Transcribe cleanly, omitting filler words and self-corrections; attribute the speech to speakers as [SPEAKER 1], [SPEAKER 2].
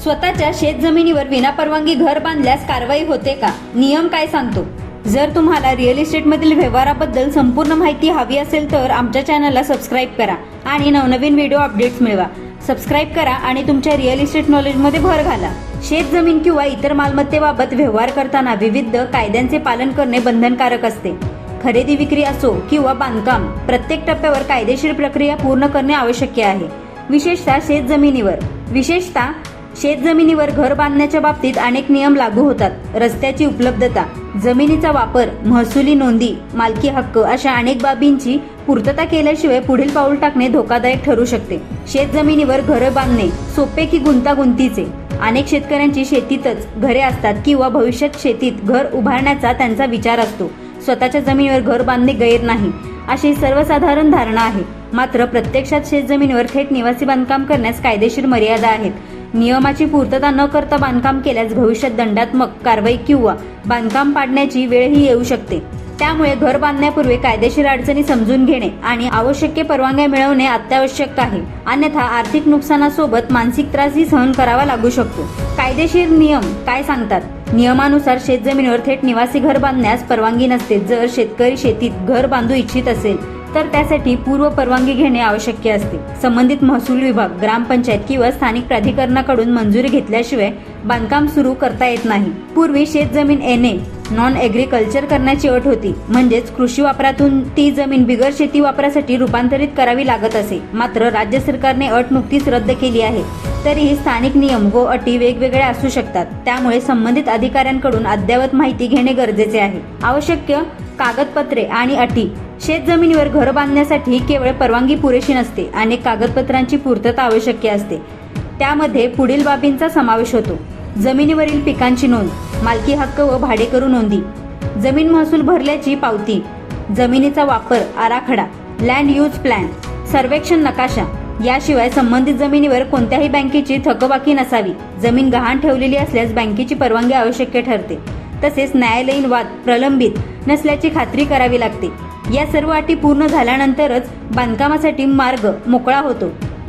[SPEAKER 1] स्वतःच्या शेतजमिनीवर विनापरवानगी घर बांधल्यास कारवाई होते का? नियम काय सांगतो? जर तुम्हाला रिअल इस्टेटमधील व्यवहाराबद्दल संपूर्ण माहिती हवी असेल तर आमच्या चॅनलला सबस्क्राईब करा आणि नवनवीन व्हिडिओ अपडेट्स मिळवा. सबस्क्राईब करा आणि तुमच्या रिअल इस्टेट नॉलेजमध्ये भर घाला. शेतजमीन किंवा इतर मालमत्तेबाबत व्यवहार करताना विविध कायद्यांचे पालन करणे बंधनकारक असते. खरेदी विक्री असो किंवा बांधकाम, प्रत्येक टप्प्यावर कायदेशीर प्रक्रिया पूर्ण करणे आवश्यक आहे. विशेषतः शेतजमिनीवर घर बांधण्याच्या बाबतीत अनेक नियम लागू होतात. रस्त्याची उपलब्धता, जमिनीचा वापर, महसुली नोंदी, मालकी हक्क अशा अनेक बाबींची पूर्तता केल्याशिवाय पुढील पाऊल टाकणे धोकादायक ठरू शकते. शेतजमिनीवर घर बांधणे सोपे की गुंतागुंतीचे? अनेक शेतकऱ्यांची शेतीतच घरे असतात किंवा भविष्यात शेतीत घर उभारण्याचा त्यांचा विचार असतो. स्वतःच्या जमिनीवर घर बांधणे गैर नाही अशी सर्वसाधारण धारणा आहे. मात्र प्रत्यक्षात शेतजमिनीवर थेट निवासी बांधकाम करण्यास कायदेशीर मर्यादा आहेत. नियमाची पूर्तता न करता बांधकाम केल्यास भविष्यात दंडात्मक कारवाई किंवा बांधकाम पाडण्याची वेळही येऊ शकते. त्यामुळे घर बांधण्यापूर्वी कायदेशीर अडचणी समजून घेणे आणि आवश्यक परवानग्या मिळवणे अत्यावश्यक आहे. अन्यथा आर्थिक नुकसानासोबत मानसिक त्रासही सहन करावा लागू शकतो. कायदेशीर नियम काय सांगतात? नियमानुसार शेतजमिनीवर थेट निवासी घर बांधण्यास परवानगी नसते. जर शेतकरी शेतीत घर बांधू इच्छित असेल तर त्यासाठी पूर्व परवानगी घेणे आवश्यक असते. संबंधित महसूल विभाग, ग्रामपंचायत किंवा स्थानिक प्राधिकरणाकडून मंजुरी घेतल्याशिवाय बांधकाम सुरू करता येत नाही. पूर्वी शेतजमीन NA नॉन ॲग्रिकल्चर करण्याची अट होती, म्हणजेच कृषी वापरातून ती जमीन बिगर शेती वापरासाठी रूपांतरित करावी लागत असे. मात्र राज्य सरकारने अट नुकतीच रद्द केली आहे. तरीही स्थानिक नियम व अटी वेगवेगळ्या असू शकतात. त्यामुळे संबंधित अधिकाऱ्यांकडून अद्ययावत माहिती घेणे गरजेचे आहे. आवश्यक कागदपत्रे आणि अटी. शेतजमिनीवर घर बांधण्यासाठी केवळ परवानगी पुरेशी नसते. अनेक कागदपत्रांची पूर्तता आवश्यक असते. त्यामध्ये पुढील बाबींचा समावेश होतो: जमिनीवरील पिकांची नोंद, मालकी हक्क व भाडेकरू नोंदी, जमीन महसूल भरल्याची पावती, जमिनीचा वापर आराखडा, लँड यूज प्लॅन, सर्वेक्षण नकाशा. याशिवाय संबंधित जमिनीवर कोणत्याही बँकेची थकबाकी नसावी. जमीन गहाण ठेवलेली असल्यास बँकेची परवानगी आवश्यक ठरते. तसेच न्यायालयीन वाद प्रलंबित नसल्याची खात्री करावी लागते. या सर्व अटी पूर्ण झाल्यानंतरच बांधकामासाठी मार्ग मोकळा होतो.